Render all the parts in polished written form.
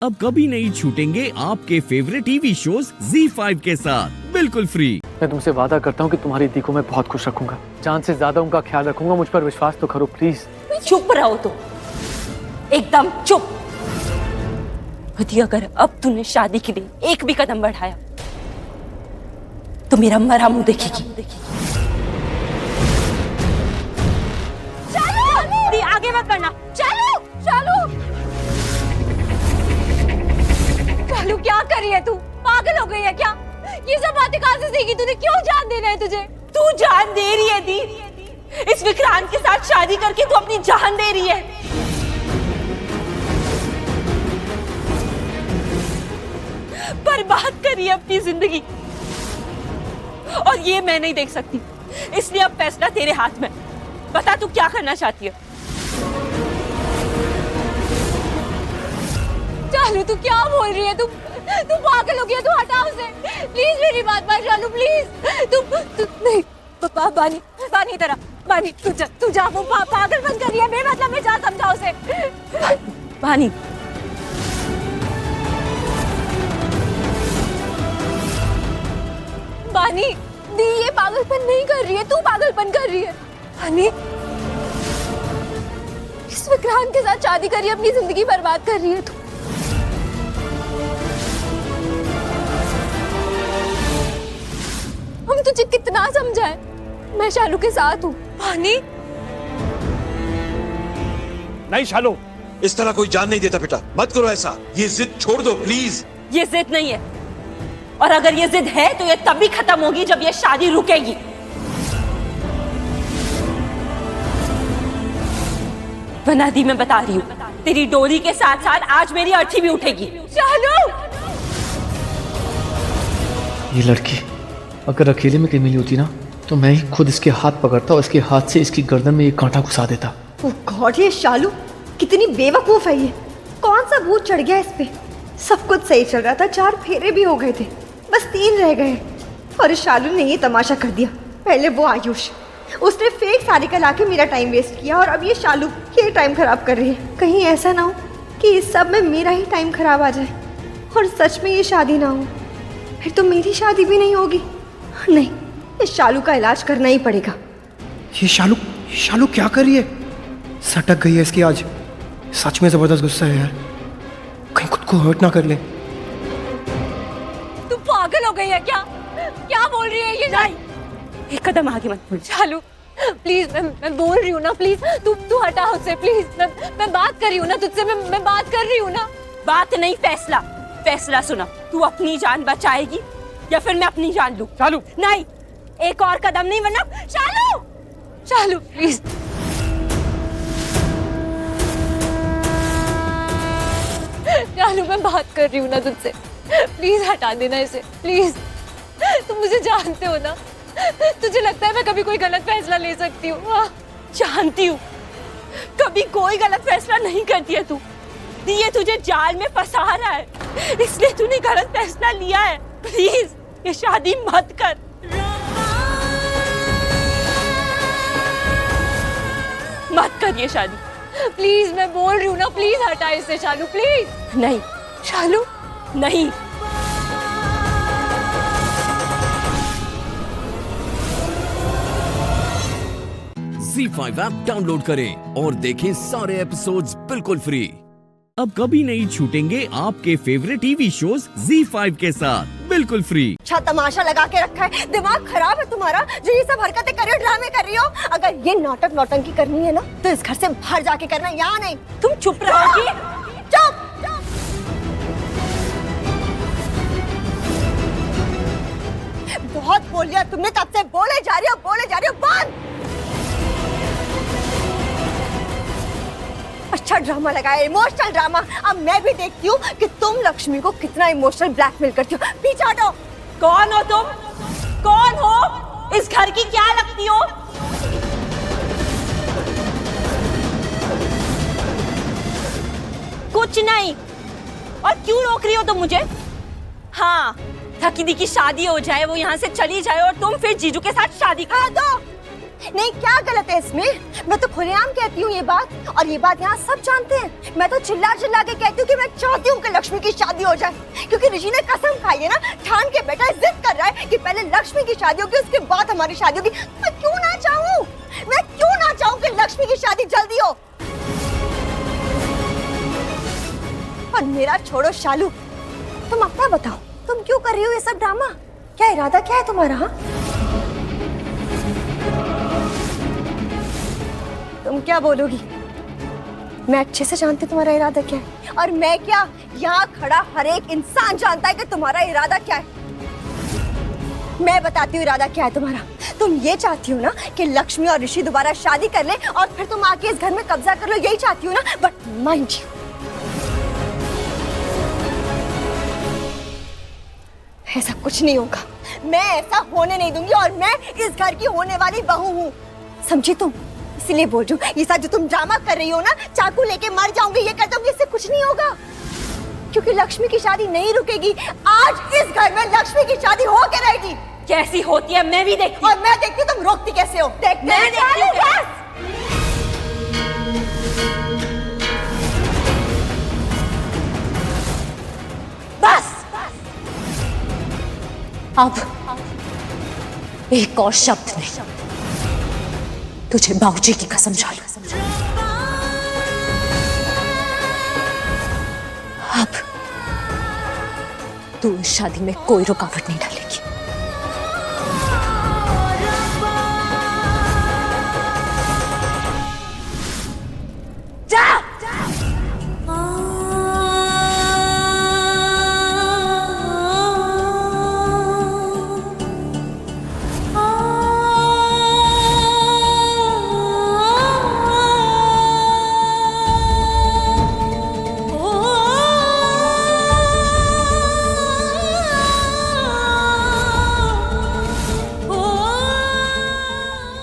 अब कभी नहीं छूटेंगे आपके फेवरेट टीवी शोज ZEE5 के साथ बिल्कुल फ्री। मैं तुमसे वादा करता हूँ कि तुम्हारी दी को मैं बहुत खुश रखूंगा, जान से ज्यादा उनका ख्याल रखूंगा। मुझ पर विश्वास तो करो प्लीज। चुप रहो तुम, एकदम चुप। यदि अगर अब तूने शादी के लिए एक भी कदम बढ़ाया तो मेरा मरा मुंह देखेगी। चलो दी, आगे मत बढ़ना। चलो चलो चलो, क्या कर रही है तू? पागल हो गई है क्या? ये सब बातें कहां से सीखी तूने? क्यों जान देना है तुझे? तू जान दे रही है दी, इस विक्रांत के साथ शादी करके तू अपनी जान दे रही है। बर्बाद कर रही है अपनी जिंदगी, और ये मैं नहीं देख सकती, इसलिए अब फैसला तेरे हाथ में। बता तू क्या करना चाहती है? चालू तू क्या बोल रही है? तू पागल हो गया? तू हटा उसे प्लीज, मेरी बात मान चालू प्लीज। तू नहीं बानी बानी तरह बानी, तू जा। वो पागल बन कर रही है बेमतलब में, जा समझा उसे। बानी बानी दी, ये पागलपन नहीं कर रही है, तू पागलपन कर रही है। बानी इस विक्रांत के साथ शादी कर रही है, अपनी जिंदगी बर्बाद कर रही है तू। हम तुझे कितना समझाए, मैं शालू के साथ हूँ। बानी नहीं शालू, इस तरह कोई जान नहीं देता बेटा, मत करो ऐसा। ये जिद छोड़ दो प्लीज। ये जिद नहीं है, और अगर ये जिद है तो ये तभी खत्म होगी जब ये शादी रुकेगी। वरना दी, मैं बता रही हूँ, तेरी डोली के साथ साथ आज मेरी अर्थी भी उठेगी। शालू, ये लड़की अगर अकेले में कहीं मिली होती ना, तो मैं ही खुद इसके हाथ पकड़ता और इसके हाथ से इसकी गर्दन में एक कांटा घुसा देता। ओह गॉड, ये शालू कितनी बेवकूफ है। ये कौन सा भूत चढ़ गया इस पे? सब कुछ सही चल रहा था, 4 फेरे भी हो गए थे, बस 3 रह गए, और इस शालू ने ये तमाशा कर दिया। पहले वो आयुष, उसने फेक सारिका लाके मेरा टाइम वेस्ट किया, और अब ये शालू ये टाइम खराब कर रही है। कहीं ऐसा ना हो कि इस सब में मेरा ही टाइम खराब आ जाए और सच में ये शादी ना हो, फिर तो मेरी शादी भी नहीं होगी। नहीं, इस शालू का इलाज करना ही पड़ेगा। ये शालू क्या कर रही है? सटक गई है इसकी आज। सच में जबरदस्त गुस्सा है यार, कहीं खुद को हर्ट ना कर ले। तू पागल हो गई है क्या? क्या बोल रही है ये? नहीं, एक कदम आगे मत बढ़। शालू प्लीज, मैं बोल रही हूँ ना, प्लीज तू हटा उससे प्लीज। मैं बात कर रही हूँ ना तुझसे, मैं बात कर रही हूँ ना। बात नहीं, फैसला। फैसला सुना, तू अपनी जान बचाएगी या फिर मैं अपनी जान लूं? शालू नहीं, एक और कदम नहीं, वरना। शालू प्लीज। शालू मैं बात कर रही हूँ ना तुझसे, प्लीज हटा देना इसे प्लीज। तुम मुझे जानते हो ना, तुझे लगता है मैं कभी कोई गलत फैसला ले सकती हूँ? जानती हूँ, कभी कोई गलत फैसला नहीं करती है तू। ये तुझे जाल में फंसा रहा है, इसलिए तूने गलत फैसला लिया है। प्लीज ये शादी मत कर। मत कर ये शादी प्लीज, मैं बोल रही हूँ ना, प्लीज हटा इसे शालू प्लीज। नहीं शालू, नहीं। ZEE5 ऐप डाउनलोड करें और देखें सारे एपिसोड्स बिल्कुल फ्री। अब कभी नहीं छूटेंगे आपके फेवरेट टीवी शोज ZEE5 के साथ बिल्कुल फ्री। अच्छा तमाशा लगा के रखा है, दिमाग खराब है तुम्हारा जो ये सब हरकतें कर रही हो, ड्रामे कर रही हो। अगर ये नाटक नौटंकी करनी है ना तो इस घर से बाहर जाके करना, यहाँ नहीं। तुम चुप रहोगी? चुप। बहुत बोल लिया तुमने, तब से बोले जा रही हो। बंद। अच्छा ड्रामा लगाया, इमोशनल ड्रामा। अब मैं भी देखती हूँ कि तुम लक्ष्मी को कितना इमोशनल ब्लैकमेल करती हो। पीछे हटो। कौन हो तुम? कौन हो? इस घर की क्या लगती हो? कुछ नहीं। और क्यों रोक रही हो तुम मुझे? हाँ, थकी दी की शादी हो जाए, वो यहाँ से चली जाए और तुम फिर जीजू के साथ शादी कर दो। नहीं, क्या गलत है इसमें? मैं तो खुलेआम कहती हूँ ये बात, और ये बात यहाँ सब जानते हैं। मैं तो चिल्ला चिल्ला के कहती हूँ कि मैं चाहती हूँ कि लक्ष्मी की शादी हो जाए, क्योंकि ऋषि ने कसम खाई है ना, ठान के बेटा जिद कर रहा है कि पहले लक्ष्मी की शादी होगी, उसके बाद हमारी शादी होगी। मैं क्यों ना चाहूँ, मैं क्यों ना चाहूँ कि लक्ष्मी की शादी जल्दी हो। और मेरा छोड़ो शालू, तुम अपना बताओ, तुम क्यों कर रही हो ये सब ड्रामा? क्या इरादा क्या है तुम्हारा? हाँ, तुम क्या बोलोगी? मैं अच्छे से जानती हूँ तुम्हारा इरादा क्या है, और मैं क्या, यहाँ खड़ा हर एक इंसान जानता है कि तुम्हारा इरादा क्या है। मैं बताती हूँ इरादा क्या है तुम्हारा। तुम ये चाहती हो ना कि लक्ष्मी और ऋषि दोबारा शादी कर ले और फिर तुम आके इस घर में कब्जा कर लो, यही चाहती हो ना? बट माइंड यू, ऐसा कुछ नहीं होगा। मैं ऐसा होने नहीं दूंगी, और मैं इस घर की होने वाली बहू हूँ, समझी तुम? इसीलिए बोल रही हूँ, ये सब जो तुम ड्रामा कर रही हो ना, चाकू लेके मर जाऊंगी, ये कर दूंगी, इससे कुछ नहीं होगा, क्योंकि लक्ष्मी की शादी नहीं रुकेगी। आज इस घर में लक्ष्मी की शादी होके रहेगी। कैसी होती है मैं भी देखती हूँ। और मैं देखती हूँ तुम रोकती कैसे हो। देखते हैं चालू, बस। बस अब एक और शब्द नहीं, तुझे बाबूजी की कसम चालू, अब तू इस शादी में कोई रुकावट नहीं डालेगी। जा!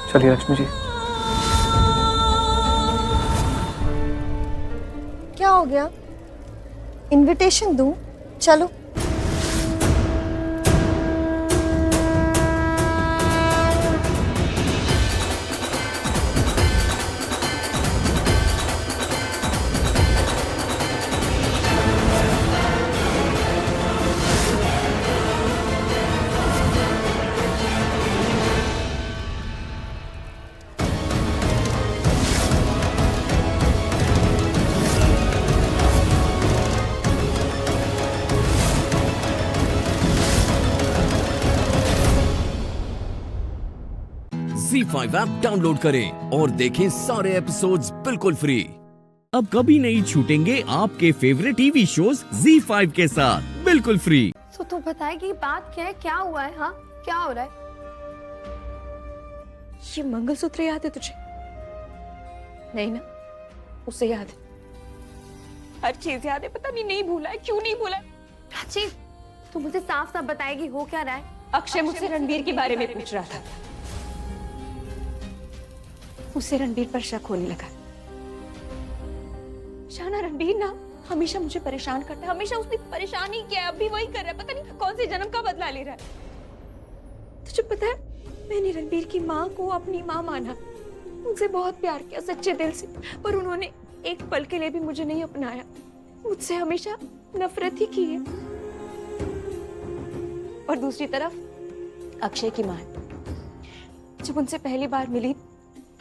चलिए लक्ष्मी जी। क्या हो गया? इनविटेशन दूं? चलो। ZEE5 ऐप डाउनलोड करें और देखें सारे एपिसोड्स बिल्कुल फ्री। अब कभी नहीं छूटेंगे आपके फेवरेट टीवी शोज ZEE5 के साथ बिल्कुल फ्री। तो तू बताएगी बात क्या है, क्या हुआ है? हाँ, क्या हो रहा है? ये मंगलसूत्र याद है तुझे? नहीं ना? उसे याद है, हर चीज याद है, पता नहीं भूला है, क्यों नहीं भूला है? प्राची, तू मुझे साफ साफ बताएगी हो क्या रहा है? अक्षय मुझसे रणबीर के बारे में पूछ रहा था, उसे रणबीर पर शक होने लगा। शाना, रणबीर ना हमेशा मुझे परेशान करता है, हमेशा उसने परेशान ही किया है, अब भी वही कर रहा है, पता नहीं कौन से जन्म का बदला ले रहा है। तुझे पता है, मैंने रणबीर की माँ को अपनी माँ माना, उनसे बहुत प्यार किया सच्चे दिल से, पर उन्होंने एक पल के लिए भी मुझे नहीं अपनाया, मुझसे हमेशा नफरत ही की है। और दूसरी तरफ अक्षय की माँ, जब उनसे पहली बार मिली,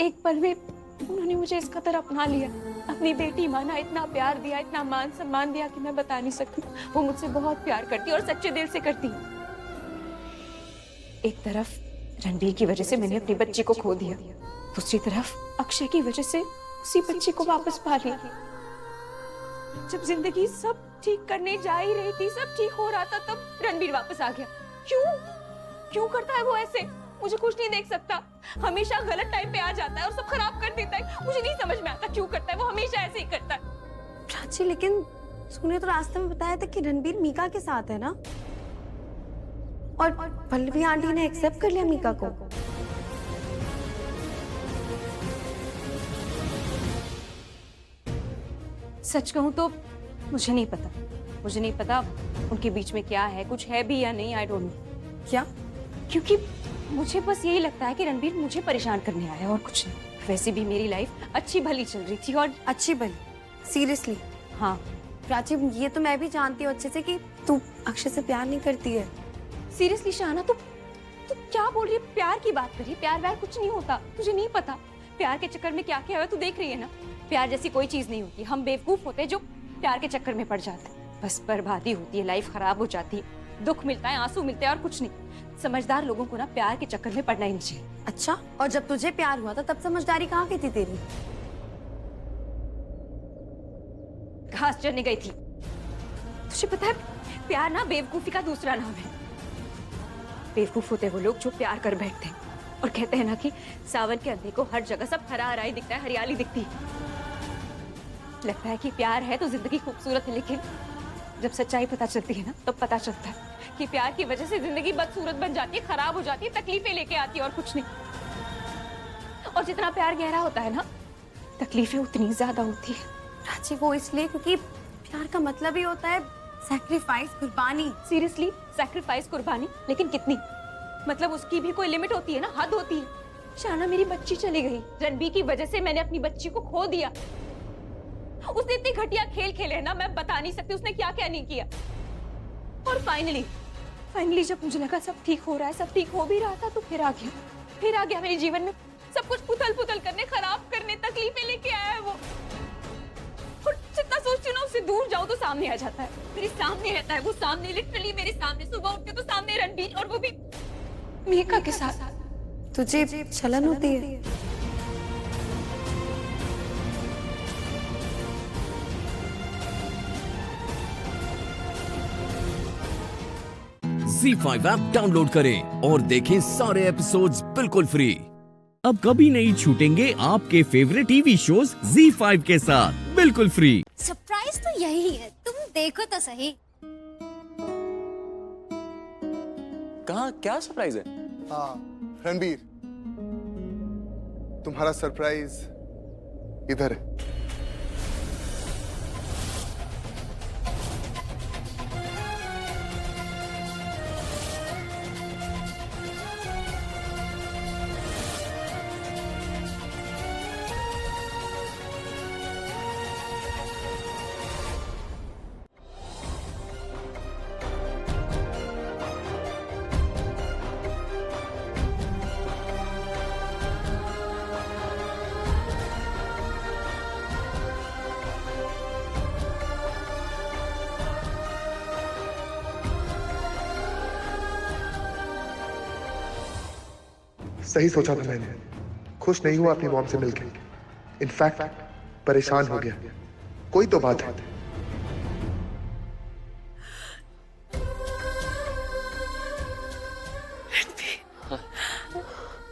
एक पल में उन्होंने मुझे इस कदर अपना लिया, अपनी बेटी माना, इतना प्यार दिया, इतना मान सम्मान दिया कि मैं बता नहीं सकती। वो मुझसे बहुत प्यार करती और सच्चे दिल से करती। एक तरफ रणबीर की वजह से मैंने अपनी बच्ची को खो दिया, दूसरी तरफ अक्षय की वजह से उसी बच्ची को वापस पा लिया। जब जिंदगी सब ठीक करने जा ही रही थी, सब ठीक हो रहा था, तब रणबीर वापस आ गया। क्यों करता है वो ऐसे? मुझे कुछ नहीं देख सकता, हमेशा गलत टाइम पे आ जाता है और सब खराब कर देता है। मुझे नहीं समझ में आता क्यों करता है, वो हमेशा ऐसे ही करता है। प्राची, लेकिन तूने तो रास्ते में बताया था कि रणबीर मीका के साथ है ना, और पल्लवी आंटी ने एक्सेप्ट कर लिया मीका को। सच कहूं तो मुझे नहीं पता उनके बीच में क्या है, कुछ है भी या नहीं, आई डोंट नो। क्या? क्योंकि मुझे बस यही लगता है कि रणबीर मुझे परेशान करने आया और कुछ नहीं। वैसे भी मेरी लाइफ अच्छी भली चल रही थी और अच्छी भली सीरियसली? हाँ प्राची, ये तो मैं भी जानती हूँ अच्छे से कि तू अक्षय से प्यार नहीं करती है। सीरियसली शाना, तू क्या बोल रही है? प्यार की बात कर रही है? प्यार व्यार कुछ नहीं होता, तुझे नहीं पता प्यार के चक्कर में क्या क्या है, तू देख रही है ना। प्यार जैसी कोई चीज नहीं होती, हम बेवकूफ होते हैं जो प्यार के चक्कर में पड़ जाते हैं। बस बर्बादी होती है, लाइफ खराब हो जाती है, दुख मिलता है, आंसू मिलते हैं और कुछ नहीं। समझदार लोगों को ना प्यार के चक्कर में पड़ना ही नहीं चाहिए। अच्छा, और जब तुझे प्यार हुआ था तब समझदारी कहाँ की थी तेरी? घास चरने गई थी। तुझे पता है, प्यार ना बेवकूफी का दूसरा नाम है। बेवकूफ होते वो लोग जो प्यार कर बैठते हैं और कहते हैं ना कि सावन के अंधे को हर जगह सब हरा हरा ही दिखता है, हरियाली दिखती है। लगता है कि प्यार है तो जिंदगी खूबसूरत है, लेकिन जब सच्चाई पता चलती है ना तब पता चलता है कि प्यार की वजह से जिंदगी बदसूरत बन जाती है, खराब हो जाती है, तकलीफें लेके आती है और कुछ नहीं। और जितना प्यार गहरा होता है ना, तकलीफें उतनी ज्यादा होती है। प्राची, वो इसलिए क्योंकि प्यार का मतलब ही होता है सैक्रिफाइस, कुर्बानी। सीरियसली, सैक्रिफाइस, कुर्बानी, लेकिन कितनी? मतलब उसकी भी कोई लिमिट होती है ना, हद होती है। शाना, मेरी बच्ची चली गई, रणबीर की वजह से मैंने अपनी बच्ची को खो दिया। उसने इतनी घटिया खेल खेले ना, मैं बता नहीं सकती उसने क्या क्या नहीं किया। और फाइनली जब मुझे लगा सब ठीक हो रहा है, सब ठीक हो भी रहा था, तो फिर आ गया मेरे जीवन में, सब कुछ पुतल करने, खराब करने, तकलीफें लेके आया है वो। और जितना सोचती हूँ ना उससे दूर जाओ तो सामने आ जाता है, मेरे सामने रहता है वो, सामने, लिटरली मेरे सामने। सुबह उठते तो सामने रणबीर, और वो भी मेघा के साथ। तुझे छलन होती है? Z5 ऐप डाउनलोड करें और देखें सारे एपिसोड्स बिल्कुल फ्री। अब कभी नहीं छूटेंगे आपके फेवरेट टीवी शोज Z5 के साथ बिल्कुल फ्री। सरप्राइज तो यही है, तुम देखो तो सही। कहाँ, क्या सरप्राइज है? हाँ रणबीर, तुम्हारा सरप्राइज इधर है। सही सोचा था मैंने, खुश नहीं हुआ अपनी मॉम से मिलके, इनफैक्ट परेशान हो गया। कोई तो बात है।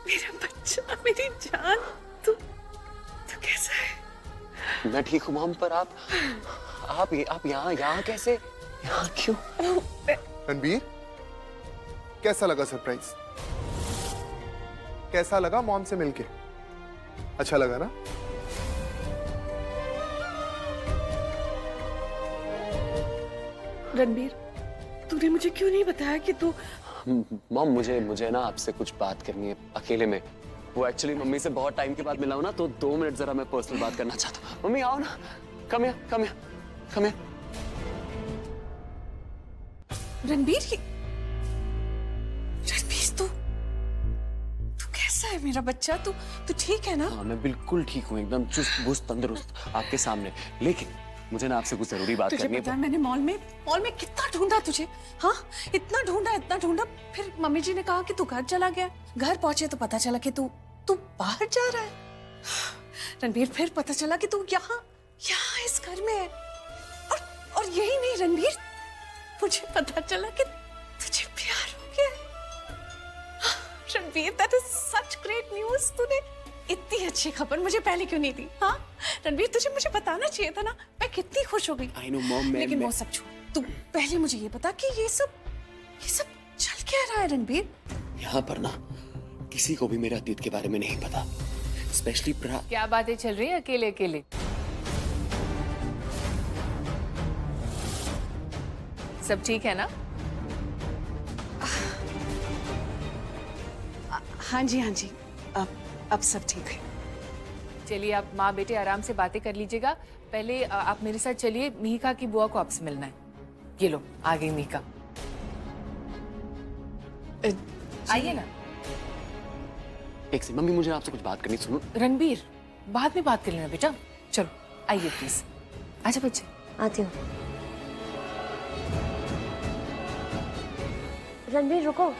मेरा बच्चा, मेरी जान, तू कैसा है? मैं ठीक हूँ मॉम, पर आप यहाँ कैसे? यहाँ क्यों? रणबीर, कैसा लगा सरप्राइज? कैसा लगा मॉम से मिलके? अच्छा लगा ना? रणबीर, तूने मुझे क्यों नहीं बताया कि तू? मॉम, मुझे ना आपसे कुछ बात करनी है अकेले में। वो एक्चुअली मम्मी से बहुत टाइम के बाद मिला हूं ना, तो 2 मिनट जरा मैं पर्सनल बात करना चाहता हूँ। मम्मी आओ ना, कम हियर। रणबीर, तू कैसा है मेरा बच्चा? तू ठीक है ना? हाँ, मैं बिल्कुल ठीक हूँ, एकदम चुस्त बुस्त तंदुरुस्त आपके सामने। लेकिन मुझे ना आपसे कुछ जरूरी बात करनी है। तुझे पता है मैंने मॉल में कितना ढूंढा तुझे? हाँ, इतना ढूंढा, फिर मम्मी जी ने कहा कि तू घर चला गया। घर पहुंचे तो पता चला कि तू बाहर जा रहा है। रणबीर, फिर पता चला कि तू यहाँ इस घर में है। और यही नहीं रणबीर, मुझे पता चला कि तुझे प्यार हो गया है। Ranbir, that is such great news. तूने इतनी अच्छी खबर मुझे पहले क्यों नहीं दी? हाँ रणबीर, तुझे मुझे बताना चाहिए था ना, मैं कितनी खुश हो गई। I know, Mom, लेकिन वो सब छोड़, तू पहले मुझे ये बता कि ये सब चल क्या रहा है रणबीर? यहाँ पर ना किसी को भी मेरे अतीत के बारे में नहीं पता, स्पेशली क्या बातें चल रही है अकेले? सब ठीक है ना? हाँ जी हाँ जी, अब सब ठीक है। चलिए आप माँ बेटे आराम से बातें कर लीजिएगा। पहले आप मेरे साथ चलिए, मिहिका की बुआ को आपसे मिलना है। ये लो आ गई मिहिका, आइए ना। एक से मम्मी, मुझे आपसे कुछ बात करनी, सुनो। रणबीर बाद में बात कर लेना बेटा, चलो आइए प्लीज। अच्छा बच्चे, आती हूँ। रणबीर रुको।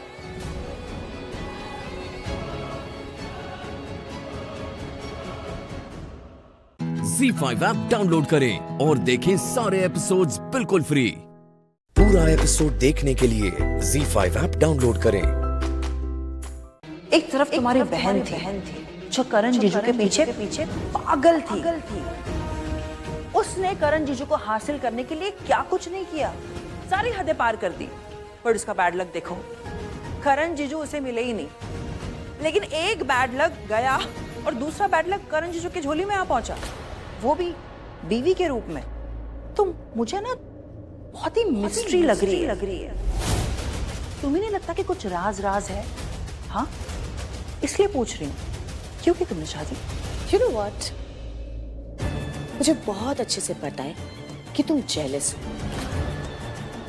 Z5 ऐप डाउनलोड करें और देखें सारे एपिसोड्स बिल्कुल फ्री। पूरा एपिसोड देखने के लिए Z5 ऐप डाउनलोड करें। एक तरफ तुम्हारी बहन थी जो करण जीजू के पीछे पागल थी। उसने करण जीजू को हासिल करने के लिए क्या कुछ नहीं किया, सारी हदें पार कर दी। पर उसका बैड लक देखो, करण जीजू उसे मिले ही नहीं। लेकिन एक बैड लक गया और दूसरा बैड लक करण जीजू की झोली में आ पहुंचा, वो भी बीवी के रूप में। तो मुझे ना बहुत ही मिस्ट्री लग रही है। तुम्हें नहीं लगता कि कुछ राज है? हाँ, इसलिए पूछ रही हूँ, क्योंकि तुमने शादी। You know what? मुझे बहुत अच्छे से पता है कि तुम जेलस हो।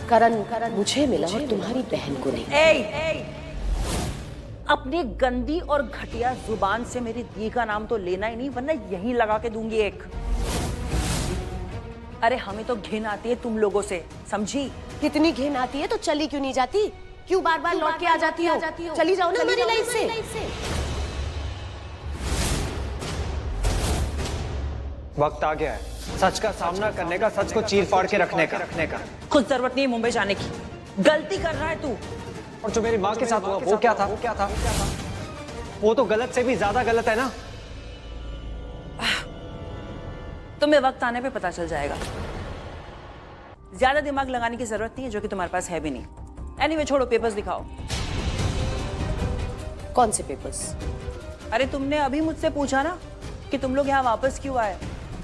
करण मुझे मिला और तुम्हारी बहन को नहीं। अपनी गंदी और घटिया जुबान से मेरी दी का नाम तो लेना ही नहीं, वरना यहीं लगा के दूंगी एक। अरे हमें तो घिन आती है तुम लोगों से, समझी? कितनी घिन आती है तो चली क्यों नहीं जाती? क्यों बार बार लौट के आ जाती हो? चली जाओ ना हमारी लाइफ से। वक्त आ गया है सच का सामना करने का, सच को चीर फाड़ के रखने का। खुद जरूरत नहीं है मुंबई जाने की, गलती कर रहा है तू। और जो मेरी माँ के साथ हुआ वो क्या था? वो तो गलत से भी ज्यादा गलत है ना। तुम्हें वक्त आने पे पता चल जाएगा। ज्यादा दिमाग लगाने की जरूरत नहीं है, जो कि तुम्हारे पास है भी नहीं। एनीवे छोड़ो, पेपर्स दिखाओ। कौन से पेपर्स? अरे तुमने अभी मुझसे पूछा ना कि तुम लोग यहाँ वापस क्यों आए।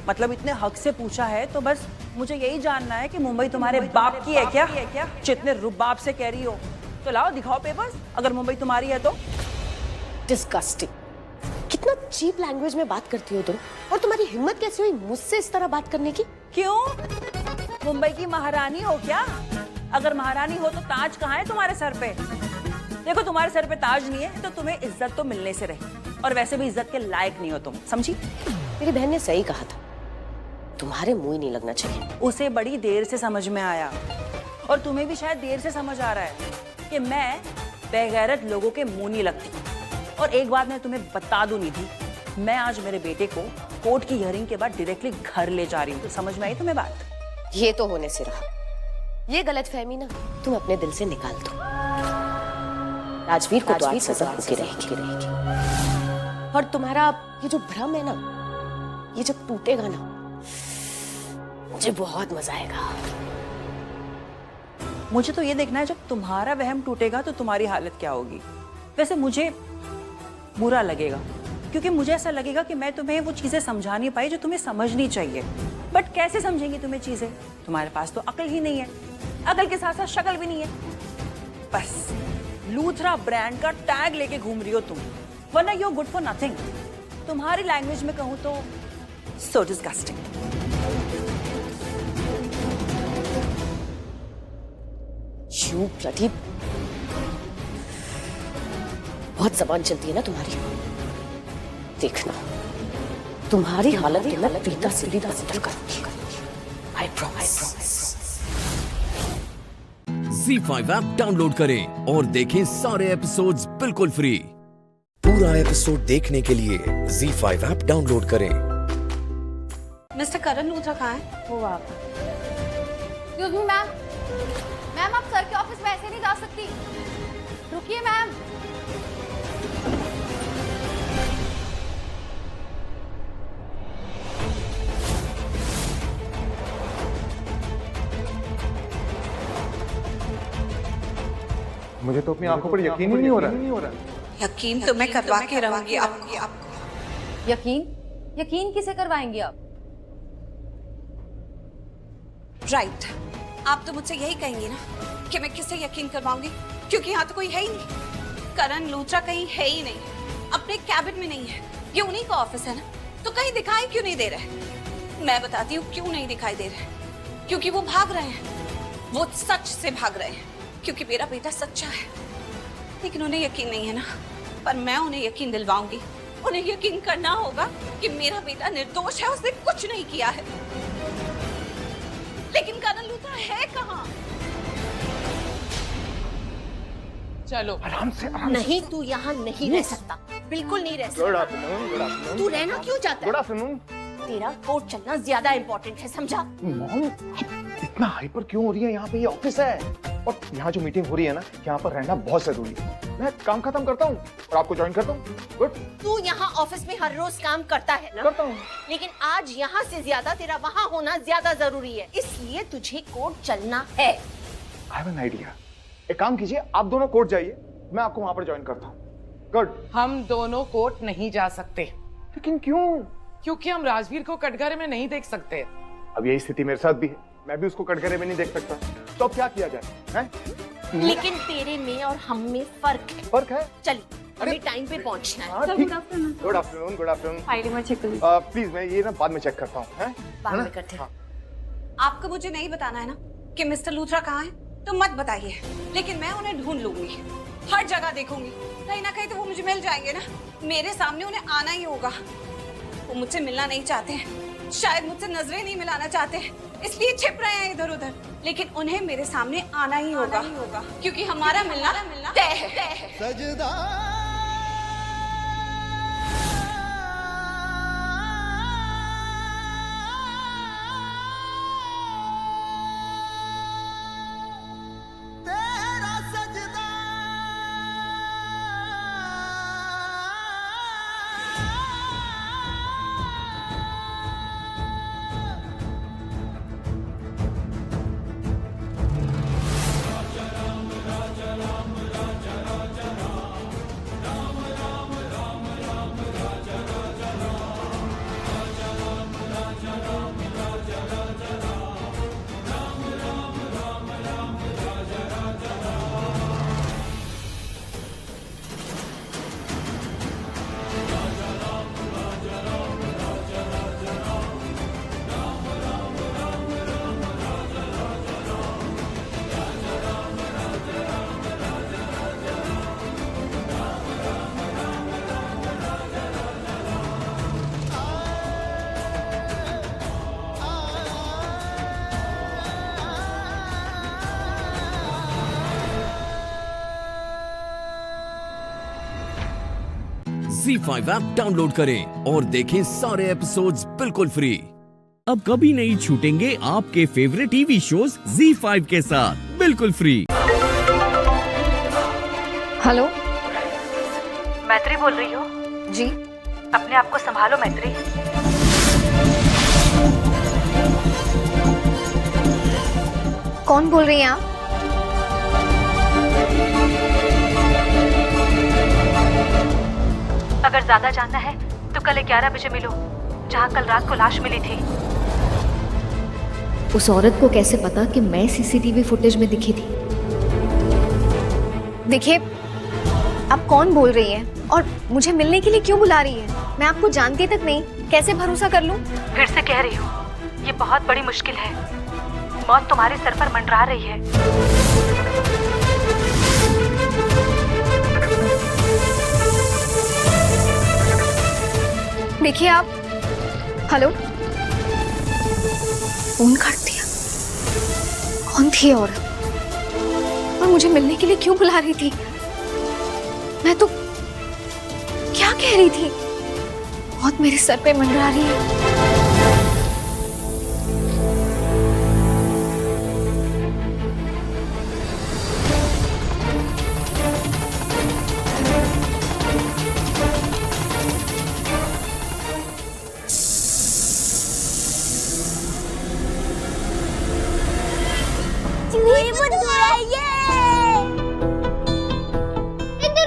मतलब इतने हक से पूछा है तो बस मुझे यही जानना है कि मुंबई तुम्हारे बाप की है क्या? जितने रुबाब से कह रही हो तो लाओ दिखाओ पेपर्स, अगर मुंबई तुम्हारी है तो। डिस्गस्टिंग, कितना चीप लैंग्वेज में बात करती हो तुम। और तुम्हारी हिम्मत कैसे हुई मुझसे इस तरह बात करने की? क्यों, मुंबई की महारानी हो क्या? अगर महारानी हो तो ताज कहाँ है तुम्हारे सर पे? देखो तुम्हारे सर पे ताज नहीं है तो तुम्हें इज्जत तो मिलने से रही, और वैसे भी इज्जत के लायक नहीं हो तुम, समझी? मेरी बहन ने सही कहा था, तुम्हारे मुंह ही नहीं लगना चाहिए। उसे बड़ी देर से समझ में आया, और तुम्हें भी शायद देर से समझ आ रहा है कि मैं बेगैरत लोगों के मुंह नहीं लगती। और एक बात मैं तुम्हें बता दूं निधि, मैं आज मेरे बेटे को कोर्ट की हियरिंग के बाद डायरेक्टली घर ले जा रही हूँ। तो समझ में आई तुम्हें बात? ये तो होने से रहा। ये गलतफहमी ना तुम अपने दिल से निकाल दो। राजवीर को तो आज सजा होके रहेगी। और तुम्हारा ये जो भ्रम है ना, ये जब टूटेगा ना, मुझे बहुत मजा आएगा। मुझे तो ये देखना है जब तुम्हारा वहम टूटेगा तो तुम्हारी हालत क्या होगी। वैसे मुझे बुरा लगेगा, क्योंकि मुझे ऐसा लगेगा कि मैं तुम्हें वो चीजें समझा नहीं पाई जो तुम्हें समझनी चाहिए। बट कैसे समझेंगी तुम्हें चीजें? तुम्हारे पास तो अकल ही नहीं है, अकल के साथ साथ शक्ल भी नहीं है। बस लूथरा ब्रांड का टैग लेके घूम रही हो तुम, वरना you are good for nothing. तुम्हारी लैंग्वेज में कहूं तो सो डिस्गस्टिंग। यू ब्लडी, बहुत जबान चलती है ना तुम्हारी। देखना तुम्हारी हालत में मैं प्रीता से भी बदल करूंगी। I promise. Z5 app download करें और देखें सारे एपिसोड्स बिल्कुल फ्री। पूरा एपिसोड देखने के लिए Z5 ऐप डाउनलोड करें। मिस्टर करण लूथरा कहाँ है? वो आप। एक्सक्यूज मी मैम, मैम आप सर के ऑफिस में ऐसे नहीं जा सकती, रुकिए मैम। मुझे तो अपनी आंखों पर यकीन ही नहीं हो रहा। यकीन तो मैं करवा के रहूंगी आपको। यकीन किसे करवाएंगी आप? राइट, आप तो मुझसे यही कहेंगी ना कि मैं किससे यकीन करवाऊंगी, क्योंकि यहाँ तो कोई है ही नहीं। करण लूथरा कहीं है ही नहीं। अपने कैबिन में नहीं है, ये उन्हीं का ऑफिस है ना, तो कहीं दिखाई क्यों नहीं दे रहे? मैं बताती हूँ क्यों नहीं दिखाई दे रहे, क्योंकि वो भाग रहे हैं, वो सच से भाग रहे हैं, क्योंकि मेरा बेटा सच्चा है। लेकिन उन्हें यकीन नहीं है ना, पर मैं उन्हें यकीन दिलवाऊंगी। उन्हें यकीन करना होगा कि मेरा बेटा निर्दोष है, उसने कुछ नहीं किया है। लेकिन कर्नल लूथरा है कहाँ? चलो आराम से नहीं, तू यहाँ नहीं रह सकता, बिल्कुल नहीं रह सकता। तू रहना क्यों चाहता है? Good afternoon. तेरा कोर्ट चलना ज्यादा इम्पोर्टेंट है, समझा? मॉम, इतना हाइपर क्यों हो रही है? यहाँ पे ये ऑफिस है और यहाँ जो मीटिंग हो रही है ना, यहाँ पर रहना बहुत जरूरी है। मैं काम खत्म करता हूँ और आपको ज्वाइन करता हूँ। गुड। तू यहाँ ऑफिस में हर रोज काम करता है ना? करता हूँ। लेकिन आज यहाँ से ज्यादा तेरा वहाँ होना ज्यादा जरूरी है, इसलिए तुझे कोर्ट चलना है। I have an idea. एक काम कीजिए, आप दोनों कोर्ट जाइए, मैं आपको वहाँ पर ज्वाइन करता हूँ। गुड। हम दोनों कोर्ट नहीं जा सकते। लेकिन क्यों? क्योंकि हम राजवीर को कटघरे में नहीं देख सकते। अब यही स्थिति मेरे साथ भी है, मैं भी उसको कटघरे में नहीं देख सकता, तो अब क्या किया जाए? हैं? लेकिन तेरे में और हम में फर्क है। फर्क है? चलिए, हमें टाइम पे पहुंचना है। Good afternoon. Good afternoon. File में चेक कर प्लीज, मैं ये ना बाद में चेक करता हूँ। हैं? बाद में करते हैं। आपको मुझे नहीं बताना है ना कि मिस्टर लूथरा कहाँ है, तो मत बताइए, लेकिन मैं उन्हें ढूंढ लूंगी, हर जगह देखूंगी, कहीं ना कहीं तो वो मुझे मिल जाएंगे ना। मेरे सामने उन्हें आना ही होगा। वो मुझसे मिलना नहीं चाहते हैं, शायद मुझसे नजरें नहीं मिलाना चाहते हैं, इसलिए छिप रहे हैं इधर उधर, लेकिन उन्हें मेरे सामने आना ही होगा, क्योंकि हमारा मिलना तय है। सजदा तेरा सजदा Z5 ऐप डाउनलोड करें और देखें सारे एपिसोड्स बिल्कुल फ्री। अब कभी नहीं छूटेंगे आपके फेवरेट टीवी शोज Z5 के साथ बिल्कुल फ्री। हेलो, मैत्री बोल रही हो? जी। अपने आप को संभालो मैत्री। कौन बोल रही हैं आप? अगर ज्यादा जानना है तो कल 11 बजे मिलो, जहाँ कल रात को लाश मिली थी। उस औरत को कैसे पता कि मैं सीसीटीवी फुटेज में दिखी थी? देखिए, आप कौन बोल रही हैं और मुझे मिलने के लिए क्यों बुला रही हैं? मैं आपको जानती तक नहीं, कैसे भरोसा कर लूं? फिर से कह रही हूँ, ये बहुत बड़ी मुश्किल है। मौत तुम्हारे सर पर मंडरा रही है। देखिए आप, हेलो, फोन काट दिया। कौन थी ये औरत और मुझे मिलने के लिए क्यों बुला रही थी? मैं तो क्या कह रही थी? बहुत मेरे सर पे मंडरा रही है।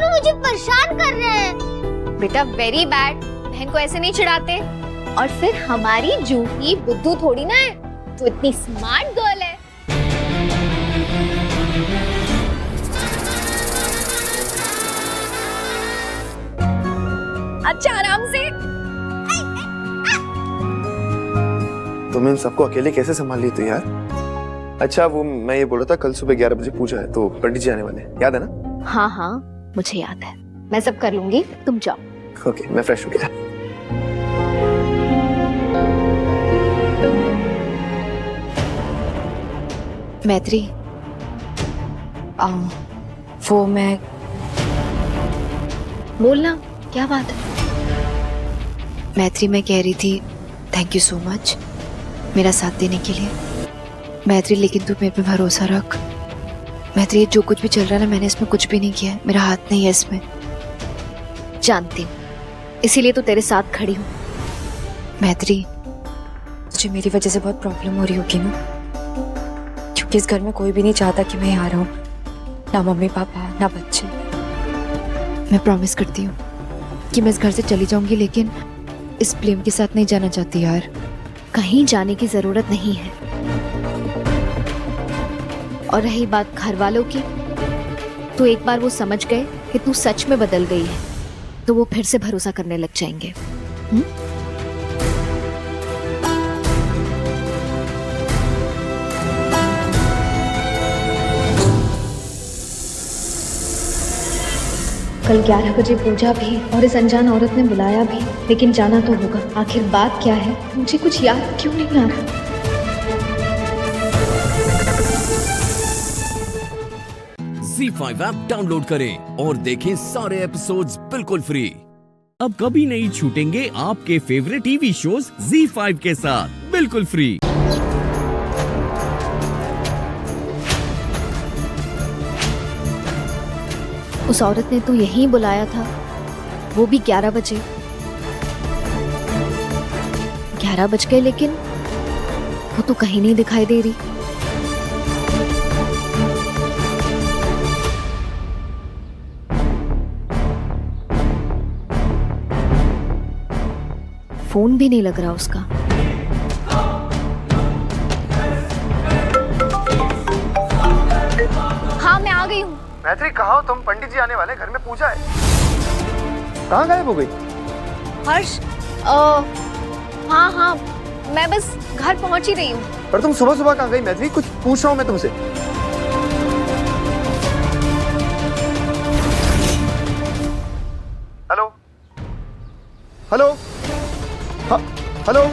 मुझे परेशान कर रहे हैं। बेटा वेरी बैड, बहन को ऐसे नहीं चिढ़ाते। और फिर हमारी जूही बुद्धू थोड़ी ना है, तो इतनी स्मार्ट गर्ल है। अच्छा आराम से। तुम इन सबको अकेले कैसे संभाल ली तू यार? अच्छा वो मैं ये बोल रहा था, कल सुबह 11 बजे पूजा है तो पंडित जी आने वाले हैं, याद है ना? हाँ हाँ मुझे याद है, मैं सब कर लूंगी, तुम जाओ। ओके मैं फ्रेश हो गया। मैत्री, वो मैं बोलना, क्या बात है? मैत्री मैं कह रही थी थैंक यू सो मच मेरा साथ देने के लिए। मैत्री लेकिन तू मेरे पे भरोसा रख। मैत्री ये जो कुछ भी चल रहा है ना, मैंने इसमें कुछ भी नहीं किया है, मेरा हाथ नहीं है इसमें। जानती हूँ, इसीलिए तो तेरे साथ खड़ी हूँ। मैत्री तुझे मेरी वजह से बहुत प्रॉब्लम हो रही होगी ना, क्योंकि इस घर में कोई भी नहीं चाहता कि मैं यहाँ रहूँ, ना मम्मी पापा ना बच्चे। मैं प्रॉमिस करती हूँ कि मैं इस घर से चली जाऊंगी, लेकिन इस प्रेम के साथ नहीं जाना चाहती यार। कहीं जाने की जरूरत नहीं है। और रही बात घर वालों की, तो एक बार वो समझ गए कि तू सच में बदल गई है, तो वो फिर से भरोसा करने लग जाएंगे। कल 11 बजे पूजा भी और इस अनजान औरत ने बुलाया भी, लेकिन जाना तो होगा। आखिर बात क्या है, मुझे कुछ याद क्यों नहीं आ रहा? ZEE5 ऐप डाउनलोड करें और देखें सारे एपिसोड्स बिल्कुल फ्री। अब कभी नहीं छूटेंगे आपके फेवरेट टीवी शोज ZEE5 के साथ बिल्कुल फ्री। उस औरत ने तो यहीं बुलाया था, वो भी 11 बजे। 11 बज गए, लेकिन वो तो कहीं नहीं दिखाई दे रही। फोन भी नहीं लग रहा उसका। हाँ मैं आ गई हूँ। मैत्री कहाँ हो तुम? पंडित जी आने वाले, घर में पूजा है। कहाँ गायब हो गई? हर्ष, हाँ हाँ मैं बस घर पहुंच ही रही हूँ। पर तुम सुबह सुबह कहाँ गई मैत्री? कुछ पूछ रहा हूँ मैं तुमसे। Hello hello hello.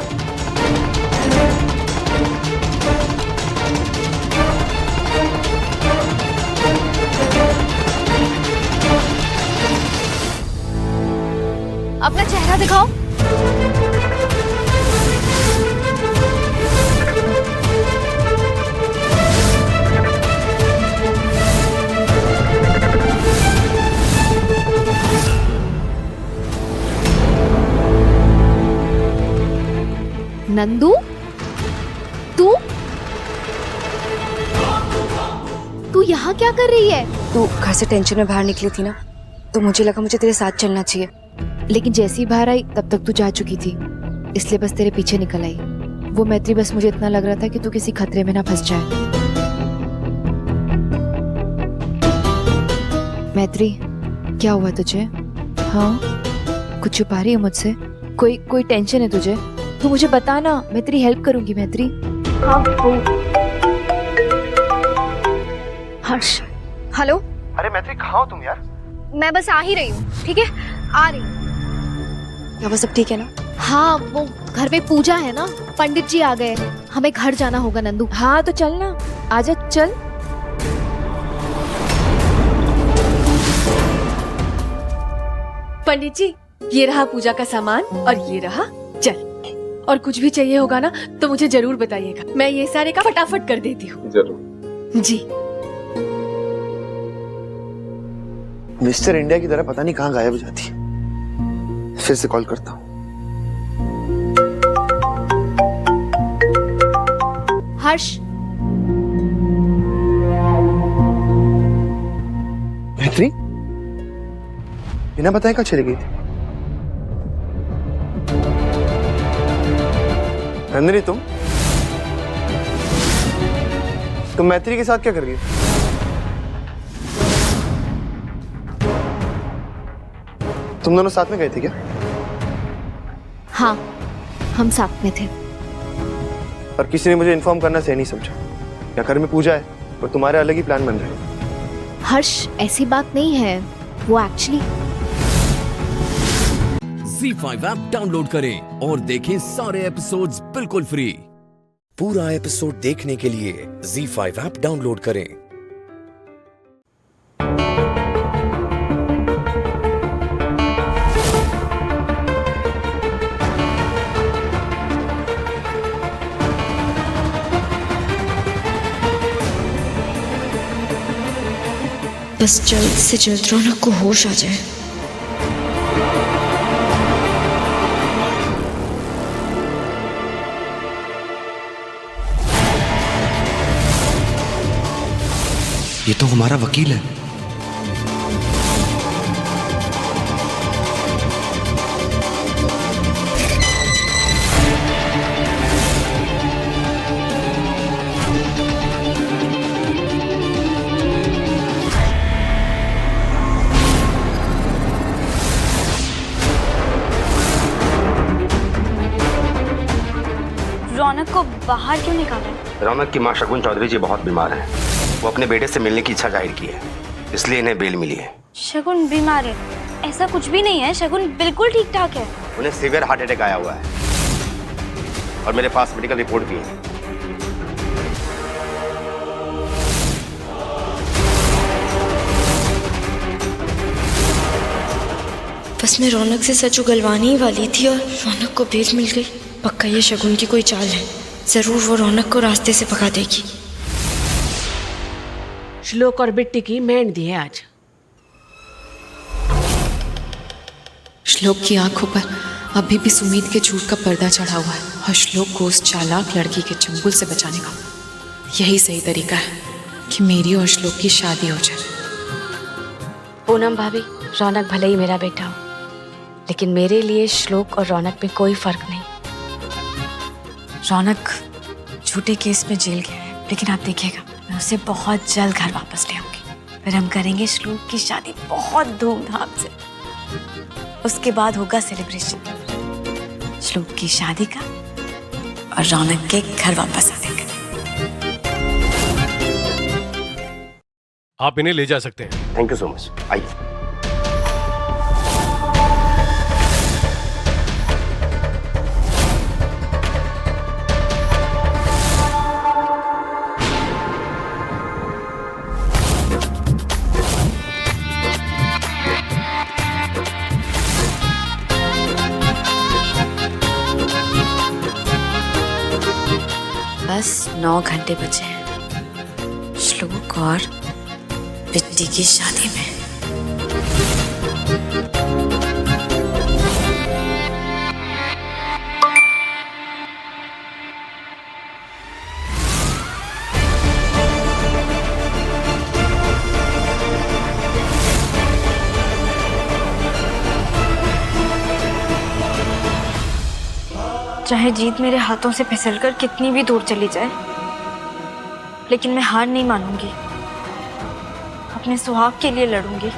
अपना चेहरा दिखाओ। नंदू, तू यहाँ क्या कर रही है? तू घर से टेंशन में बाहर निकली थी ना, तो मुझे लगा मुझे तेरे साथ चलना चाहिए, लेकिन जैसे ही बाहर आई तब तक तू जा चुकी थी, इसलिए बस तेरे पीछे निकल आई। वो मैत्री, बस मुझे इतना लग रहा था कि तू किसी खतरे में ना फंस जाए। मैत्री क्या हुआ तुझे? हाँ कुछ छुपा रही है मुझसे? कोई टेंशन है तुझे? तू मुझे बता ना, मैं तेरी हेल्प करूंगी मैत्री। हाँ हर्ष, हेलो। अरे मैत्री कहाँ हो तुम यार? मैं बस आ ही रही हूँ, ठीक है आ रही हूँ। क्या वो सब ठीक है ना? हाँ वो घर में पूजा है ना, पंडित जी आ गए, हमें घर जाना होगा नंदू। हाँ तो चल ना, आजा चल। पंडित जी ये रहा पूजा का सामान और ये रहा जल, और कुछ भी चाहिए होगा ना तो मुझे जरूर बताइएगा, मैं ये सारे का फटाफट कर देती हूँ। जरूर जी। मिस्टर इंडिया की तरह पता नहीं कहाँ गायब हो जाती है। फिर से कॉल करता हूँ। हर्ष, मैत्री बिना बताए कहाँ चली गई थी? नंदिनी तुम मैत्री के साथ क्या कर रही हो? तुम दोनों साथ में गए थे क्या? हाँ, हम साथ में थे। और किसी ने मुझे इन्फॉर्म करना सही नहीं समझा। या घर में पूजा है और तुम्हारे अलग ही प्लान बन रहे हैं। हर्ष, ऐसी बात नहीं है, वो एक्चुअली ZEE5 ऐप डाउनलोड करें और देखें सारे एपिसोड्स बिल्कुल फ्री। पूरा एपिसोड देखने के लिए ZEE5 ऐप डाउनलोड करें। बस जल्द से जल्द रौनक को होश आ जाए। ये तो हमारा वकील है। रौनक को बाहर क्यों निकाला? रौनक की मां शगुन चौधरी जी बहुत बीमार हैं। वो अपने बेटे से मिलने की इच्छा जाहिर की है, इसलिए इन्हें बेल मिली है। शगुन बीमार है? ऐसा कुछ भी नहीं है, शगुन बिल्कुल ठीक ठाक है। उन्हें सीवियर हार्ट अटैक आया हुआ है और मेरे पास मेडिकल रिपोर्ट भी है। बस मैं रौनक से सच उगलवाने ही वाली थी और रौनक को बेल मिल गई। पक्का ये शगुन की कोई चाल है, जरूर वो रौनक को रास्ते से भगा देगी। श्लोक और बिट्टी की मेहंदी है आज। श्लोक की आंखों पर अभी भी सुमीत के झूठ का पर्दा चढ़ा हुआ है और श्लोक को उस चालाक लड़की के चंगुल से बचाने का यही सही तरीका है कि मेरी और श्लोक की शादी हो जाए। पूनम भाभी, रौनक भले ही मेरा बेटा हो, लेकिन मेरे लिए श्लोक और रौनक में कोई फर्क नहीं। रौनक झूठे केस में जेल गया है, लेकिन आप देखिएगा मैं उसे बहुत जल्द घर वापस ले आऊंगी। फिर हम करेंगे श्लोक की शादी बहुत धूमधाम से। उसके बाद होगा सेलिब्रेशन श्लोक की शादी का और रौनक के घर वापस आने का। आप इन्हें ले जा सकते हैं। Thank you so much. आइए। बस 9 घंटे बचे हैं श्लोक और बिट्टी की शादी में। चाहे जीत मेरे हाथों से फिसलकर कितनी भी दूर चली जाए, लेकिन मैं हार नहीं मानूंगी। अपने सुहाग के लिए लड़ूंगी,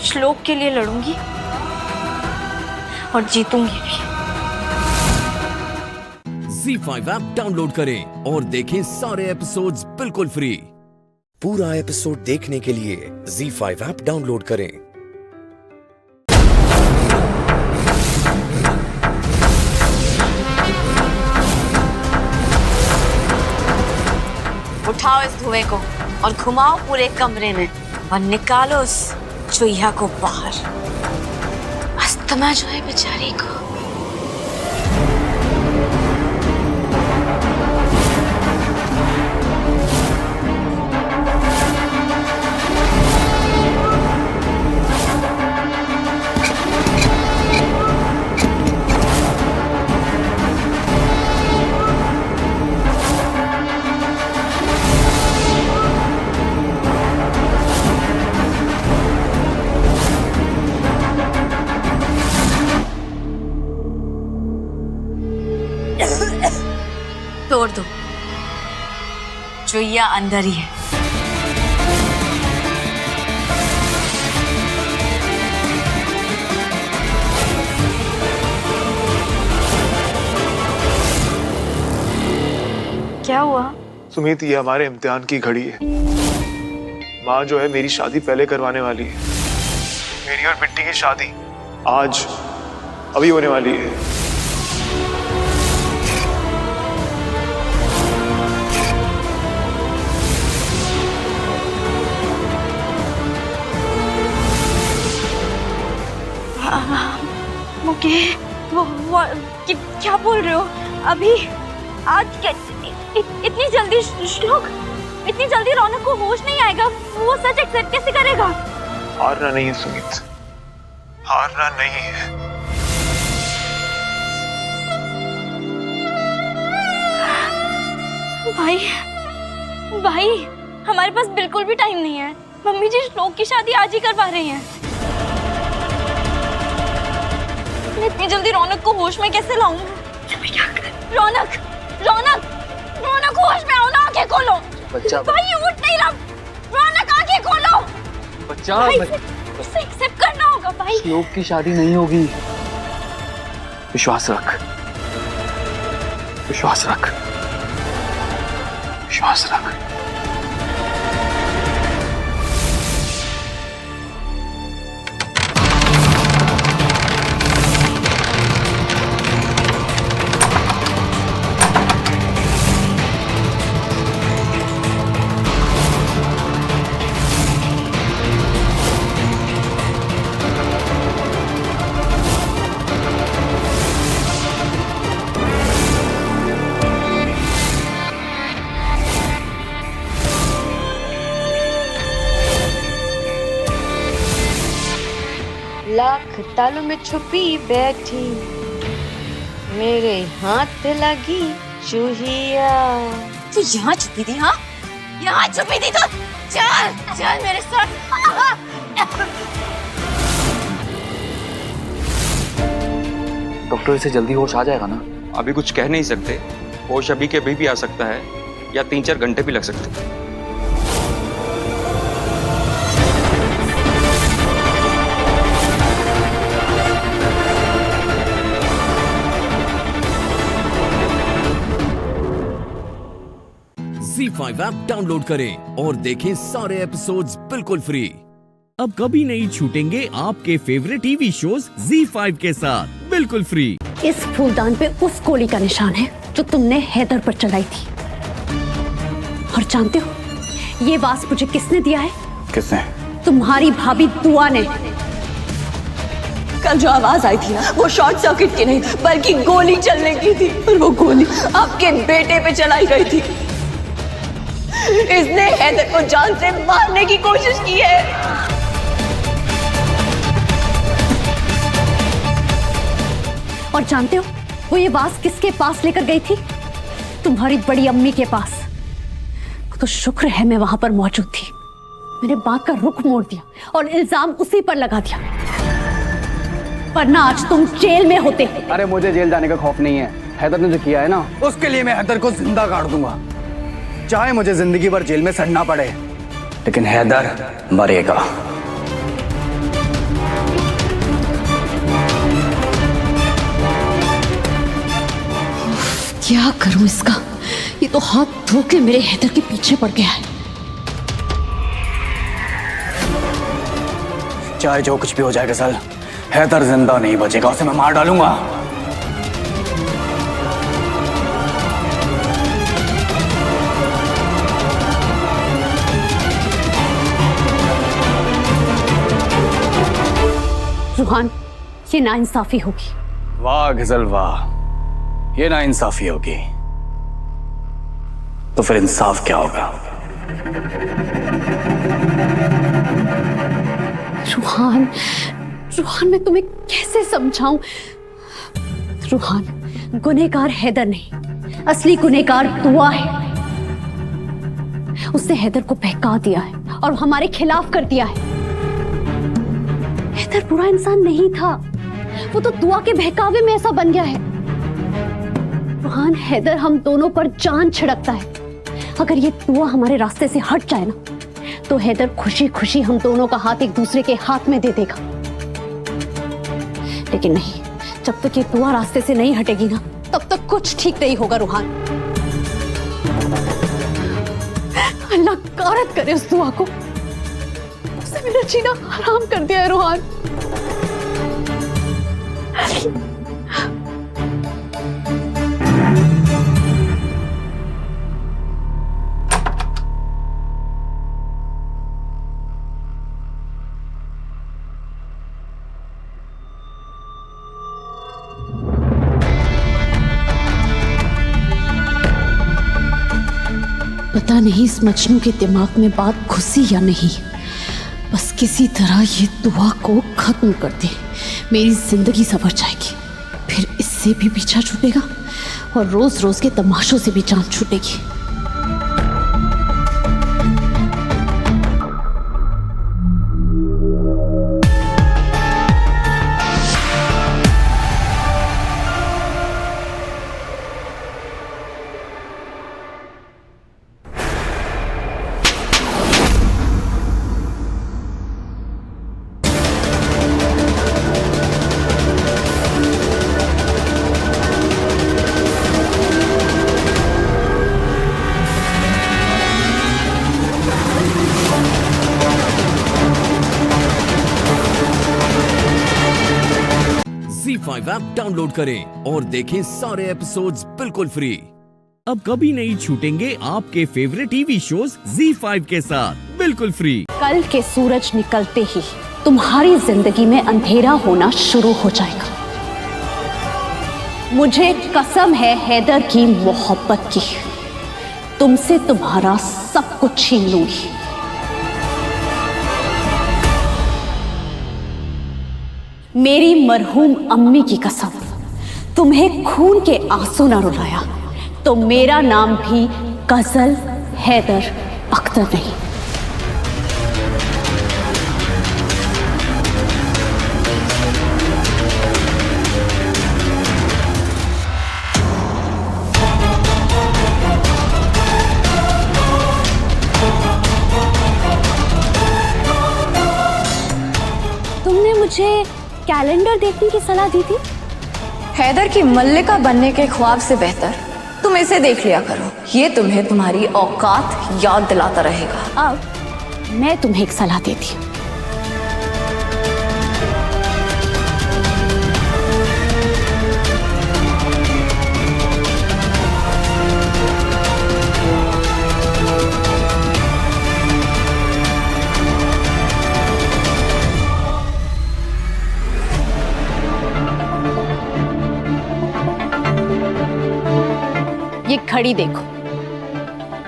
श्लोक के लिए लड़ूंगी और जीतूंगी भी। ZEE5 ऐप डाउनलोड करें और देखें सारे एपिसोड्स बिल्कुल फ्री। पूरा एपिसोड देखने के लिए ZEE5 ऐप डाउनलोड करें। उठाओ इस धुएं को और घुमाओ पूरे कमरे में और निकालो उस चुईया को बाहर। अस्थमा जो है बेचारी को। तोड़ दो, चुईया अंदर ही है। क्या हुआ? सुमित, ये हमारे इम्तिहान की घड़ी है। माँ जो है मेरी शादी पहले करवाने वाली है। मेरी और बिट्टी की शादी आज अभी होने वाली है। ओके, क्या बोल रहे हो? अभी आज इतनी जल्दी श्लोक, इतनी जल्दी रौनक को होश नहीं आएगा। वो सच एक्सेप्ट कैसे करेगा? हारना नहीं है सुमित, हारना नहीं है। भाई हमारे पास बिल्कुल भी टाइम नहीं है। मम्मी जी श्लोक की शादी आज ही करवा रही हैं। इतनी जल्दी रौनक को होश में कैसे लाऊं? रौनक होश में आओ ना, आंखें खोलो। बच्चा भाई उठ नहीं रहा। रौनक आंखें खोलो। बच्चा उसे एक्सेप्ट करना होगा भाई। श्लोक की शादी नहीं होगी। विश्वास रख, विश्वास रख, विश्वास रख। लाख तालों में छुपी बैठी मेरे हाथ लगी चूहिया। तू यहाँ छुपी थी? हाँ, यहाँ छुपी थी तो चल चल मेरे साथ। डॉक्टर, इसे जल्दी होश आ जाएगा ना? अभी कुछ कह नहीं सकते। होश अभी के अभी भी आ सकता है या 3-4 घंटे भी लग सकते हैं। ZEE5 ऐप डाउनलोड करें और देखें सारे एपिसोड्स बिल्कुल फ्री। अब कभी नहीं छूटेंगे आपके फेवरेट टीवी शोज ZEE5 के साथ बिल्कुल फ्री। इस फूलदान पे उस गोली का निशान है जो तुमने हैदर पर चलाई थी। और जानते हो ये वास मुझे किसने दिया है? किसने? तुम्हारी भाभी दुआ ने। कल जो आवाज आई थी ना, वो शॉर्ट सर्किट की नहीं बल्कि गोली चलने की थी। और वो गोली आपके बेटे पे चलाई गई थी। इसने हैदर को जान से मारने की कोशिश की है। और जानते हो वो ये वास किसके पास लेकर गई थी? तुम्हारी बड़ी अम्मी के पास। तो शुक्र है मैं वहां पर मौजूद थी। मैंने बात का रुख मोड़ दिया और इल्जाम उसी पर लगा दिया, वरना आज तुम जेल में होते। अरे मुझे जेल जाने का खौफ नहीं है। हैदर ने जो किया है ना, उसके लिए मैं हैदर को जिंदा काट दूंगा। चाहे मुझे जिंदगी भर जेल में सड़ना पड़े, लेकिन हैदर मरेगा। क्या करूं इसका? ये तो हाथ धो के मेरे हैदर के पीछे पड़ गया है। चाहे जो कुछ भी हो जाएगा सर, हैदर जिंदा नहीं बचेगा। उसे मैं मार डालूंगा। रूहान, ये नाइंसाफी होगी। वाह गजल वाह, ये नाइंसाफी होगी तो फिर इंसाफ क्या होगा? रूहान, रूहान मैं तुम्हें कैसे समझाऊं? रूहान, गुनहगार हैदर नहीं, असली गुनहगार दुआ है। उसने हैदर को बहका दिया है और हमारे खिलाफ कर दिया है। हैदर बुरा इंसान नहीं था, वो तो दुआ के बहकावे में ऐसा बन गया है। रूहान, हैदर हम दोनों पर जान छिड़कता है। अगर ये दुआ हमारे रास्ते से हट जाए ना, तो हैदर खुशी खुशी हम दोनों का हाथ एक दूसरे के हाथ में दे देगा। लेकिन नहीं, जब तक ये दुआ रास्ते से नहीं हटेगी ना, तब तक कुछ ठीक नहीं होगा रूहान। अल्लाह कारत करे उस दुआ को। उसने मेरा जीना हराम कर दिया है रोहान। पता नहीं इस मजनू के दिमाग में बात घुसी या नहीं, बस किसी तरह ये दुआ को खत्म कर दे, मेरी जिंदगी संवर जाएगी। फिर इससे भी पीछा छूटेगा और रोज रोज के तमाशों से भी जान छूटेगी। Z5 ऐप डाउनलोड करें और देखें सारे एपिसोड्स बिल्कुल फ्री। अब कभी नहीं छूटेंगे आपके फेवरेट टीवी शोज Z5 के साथ बिल्कुल फ्री। कल के सूरज निकलते ही तुम्हारी जिंदगी में अंधेरा होना शुरू हो जाएगा। मुझे कसम है हैदर की मोहब्बत की, तुमसे तुम्हारा सब कुछ छीन लूंगी। मेरी मरहूम अम्मी की कसम, तुम्हें खून के आंसू ना रुलाया तो मेरा नाम भी गजल हैदर अख्तर नहीं। तुमने मुझे कैलेंडर देखने की सलाह दी थी। हैदर की मल्लिका बनने के ख्वाब से बेहतर तुम इसे देख लिया करो, ये तुम्हें तुम्हारी औकात याद दिलाता रहेगा। अब मैं तुम्हें एक सलाह देती हूँ। ये घड़ी देखो,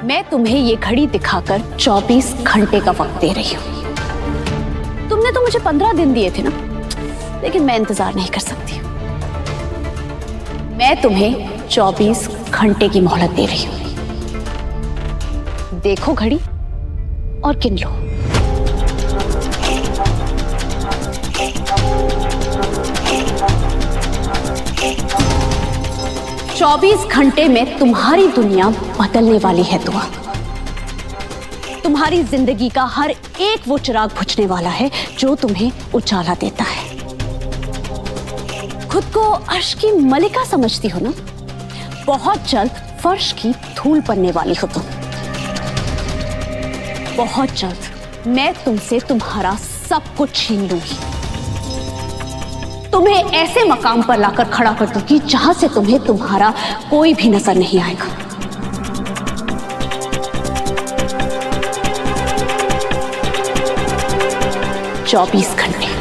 मैं तुम्हें ये घड़ी दिखाकर 24 घंटे का वक्त दे रही हूँ। तुमने तो मुझे 15 दिन दिए थे ना, लेकिन मैं इंतजार नहीं कर सकती। मैं तुम्हें 24 घंटे की मोहलत दे रही हूँ। देखो घड़ी और गिन लो। चौबीस घंटे में तुम्हारी दुनिया बदलने वाली है दुआ। तुम्हारी जिंदगी का हर एक वो चिराग बुझने वाला है जो तुम्हें उजाला देता है। खुद को अर्श की मलिका समझती हो ना? बहुत जल्द फर्श की धूल बनने वाली हो तुम। बहुत जल्द मैं तुमसे तुम्हारा सब कुछ छीन लूंगी। तुम्हें ऐसे मकाम पर लाकर खड़ा कर दूंगी जहां से तुम्हें तुम्हारा कोई भी नजर नहीं आएगा। चौबीस घंटे।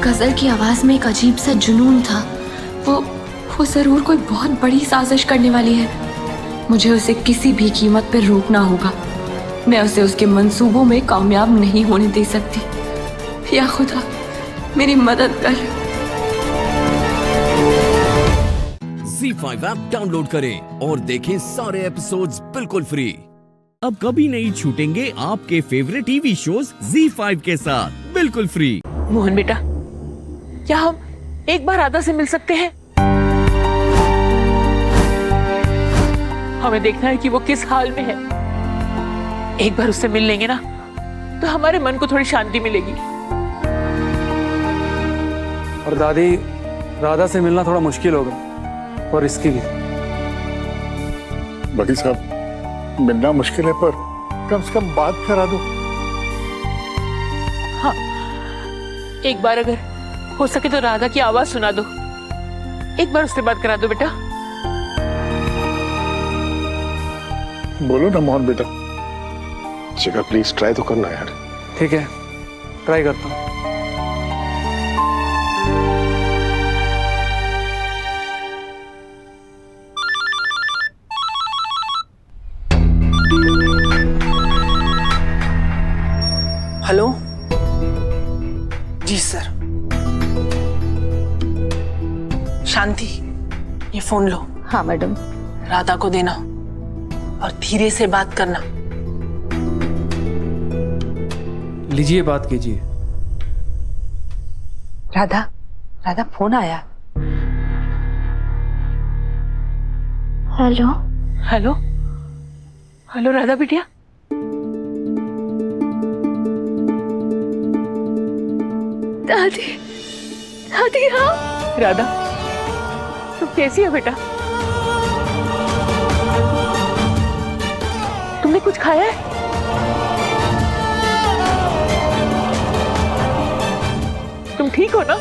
गजल की आवाज में एक अजीब सा जुनून था। वो जरूर कोई बहुत बड़ी साजिश करने वाली है। मुझे उसे किसी भी कीमत पर रोकना होगा। मैं उसे उसके मंसूबों में कामयाब नहीं होने दे सकती। या खुदा मेरी मदद कर। ZEE5 ऐप डाउनलोड करें और देखें सारे एपिसोड्स बिल्कुल फ्री। अब कभी नहीं छूटेंगे आपके फेवरेट टीवी शोज ZEE5 के साथ बिल्कुल फ्री। मोहन बेटा, क्या हम एक बार राधा से मिल सकते हैं? हमें देखना है कि वो किस हाल में है। एक बार उससे मिल लेंगे ना तो हमारे मन को थोड़ी शांति मिलेगी। और दादी, राधा से मिलना थोड़ा मुश्किल होगा और रिस्की भी। बड़ी साहब, मिलना मुश्किल है पर कम से कम बात करा दो। हाँ, एक बार अगर हो सके तो राधा की आवाज सुना दो। एक बार उससे बात करा दो बेटा। बोलो ना मोहन बेटा। जिगर प्लीज ट्राई तो करना यार। ठीक है, ट्राई करता हूँ। हेलो जी सर। शांति, ये फोन लो। हाँ मैडम। राधा को देना और धीरे से बात करना। लीजिए, बात कीजिए। राधा, राधा फोन आया। हेलो हेलो हेलो राधा बिटिया। दादी, दादी हाँ। राधा, तुम कैसी हो बेटा? तुमने कुछ खाया है? तुम ठीक हो ना?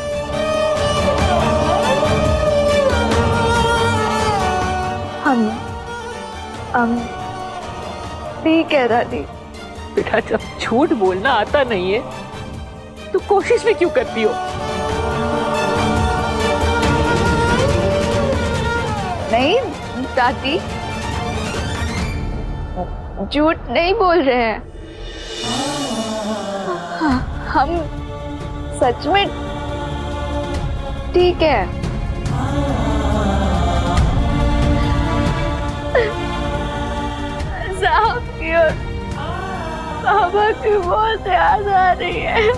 हम ठीक है दादी। बेटा, जब झूठ बोलना आता नहीं है तो कोशिश भी क्यों करती हो? नहीं दादी, झूठ नहीं बोल रहे हैं। हम सच में ठीक है। साहब की और बाबा की बहुत याद आ रही है।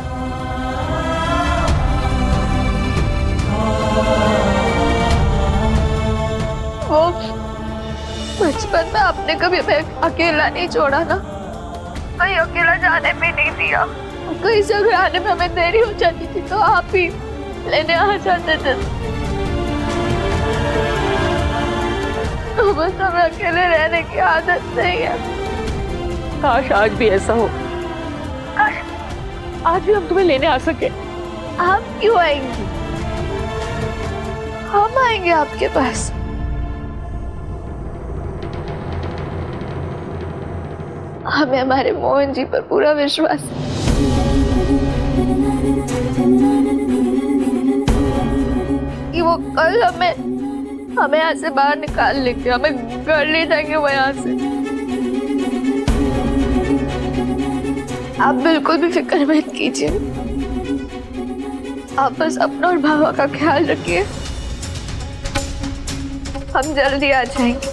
वो बचपन में आपने कभी हमें अकेला नहीं छोड़ा ना, कहीं अकेला जाने भी नहीं दिया। कहीं जगह आने में हमें देरी हो जाती थी तो आप ही लेने आ जाते थे। तो बस हमें अकेले रहने की आदत नहीं है। काश आज भी ऐसा हो, काश आज भी हम तुम्हें लेने आ सके। आप क्यों आएंगी? हम आएंगे आपके पास। हमें हमारे मोहन जी पर पूरा विश्वास है। कि वो कल हमें यहाँ से बाहर निकाल लेंगे, हमें घर ले जाएंगे वो यहाँ से। आप बिल्कुल भी फिक्र मत कीजिए। आप बस अपना और बाबा का ख्याल रखिए। हम जल्दी आ जाएंगे।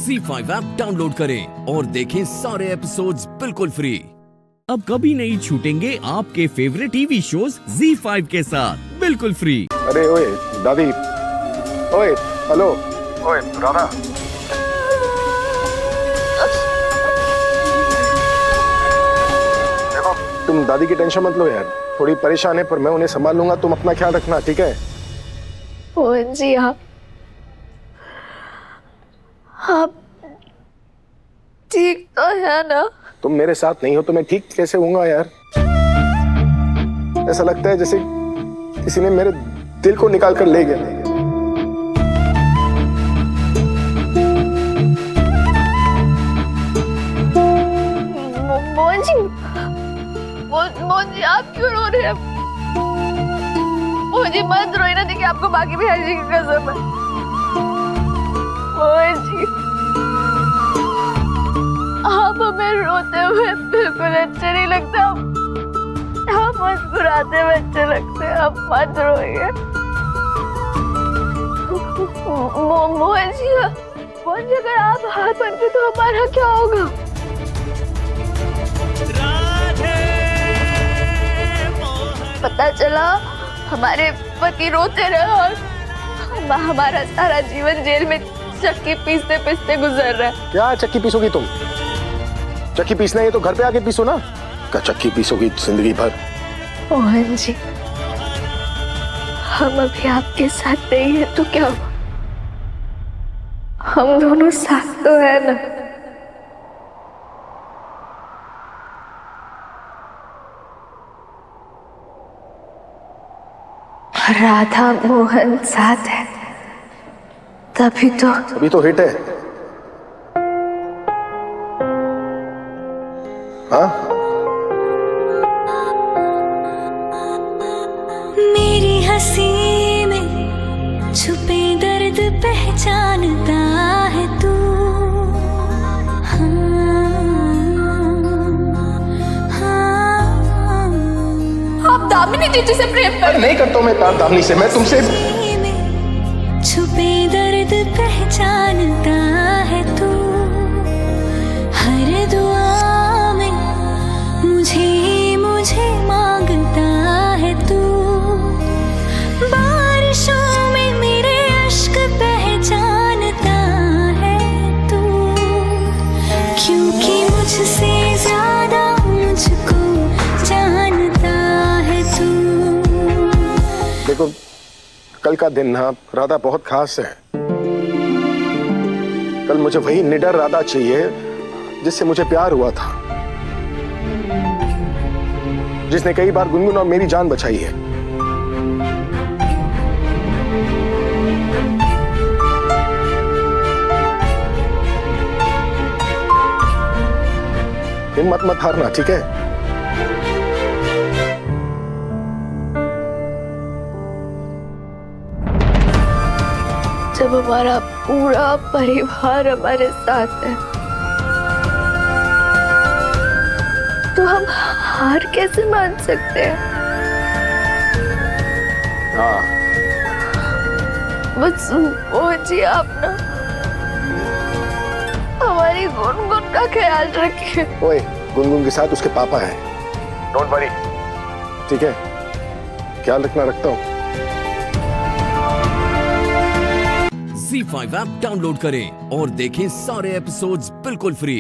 ZEE5 ऐप डाउनलोड करें और देखें सारे एपिसोड्स बिल्कुल फ्री। अब कभी नहीं छूटेंगे आपके फेवरेट टीवी शोज ZEE5 के साथ बिल्कुल फ्री। अरे ओए दादी, ओए हेलो, ओए राधा। देखो, तुम दादी की टेंशन मत लो यार। थोड़ी परेशान है पर मैं उन्हें संभाल लूंगा। तुम अपना ख्याल रखना, ठीक है? मोहन जी, आप ठीक तो है ना? तुम मेरे साथ नहीं हो तो मैं ठीक कैसे होऊंगा यार? ऐसा लगता है जैसे किसी ने मेरे दिल को निकाल कर ले गया। मोहन जी, आप क्यों रो रहे हैं? मुझे मत रोई ना, देखिए आपको बाकी भी हर जी की कसम है। मोहन जी। रोते हुए बिल्कुल अच्छे नहीं लगते। आप मुस्कुराते हुए अच्छे लगते। आप मत रोइए। मोहन जी, अगर आप हाथ बनते तो हमारा क्या होगा? पता चला हमारे पति रोते रहे और हमारा सारा जीवन जेल में चक्की पीसते पीसते गुजर रहा है। क्या चक्की पीसोगी तुम? चक्की पीसना है तो घर पे आके पीसो ना। क्या चक्की पीसोगी जिंदगी भर? मोहन जी, हम अभी आपके साथ नहीं है तो क्या हुआ? हम दोनों साथ तो है ना। राधा मोहन साथ है तभी तो हिट है। हाँ? मेरी हंसी में छुपे दर्द पहचानता है तू। आप दामिनी दीदी से प्रेम कर। नहीं करता हूँ मैं दामिनी से। मैं तुमसे छुपे दर्द पहचानता है तू। हर दुआ में मुझे मांगता है तू। बारिशों में मेरे अश्क पहचानता है तू। क्योंकि मुझसे ज्यादा मुझको जानता है तू। देखो, कल का दिन ना राधा बहुत खास है। कल मुझे वही निडर राधा चाहिए जिससे मुझे प्यार हुआ था, जिसने कई बार गुनगुन और मेरी जान बचाई है। हिम्मत मत हारना, ठीक है? जब हमारा पूरा परिवार हमारे साथ है तो हम हार कैसे मान सकते हैं? हाँ। बस मोहन जी, आप ना हमारी गुनगुन का ख्याल रखिए। ओए, गुनगुन के साथ उसके पापा है। डोंट वरी, ठीक है? ख्याल रखना, रखता हूँ। Z5 ऐप डाउनलोड करें और देखें सारे एपिसोड्स बिल्कुल फ्री।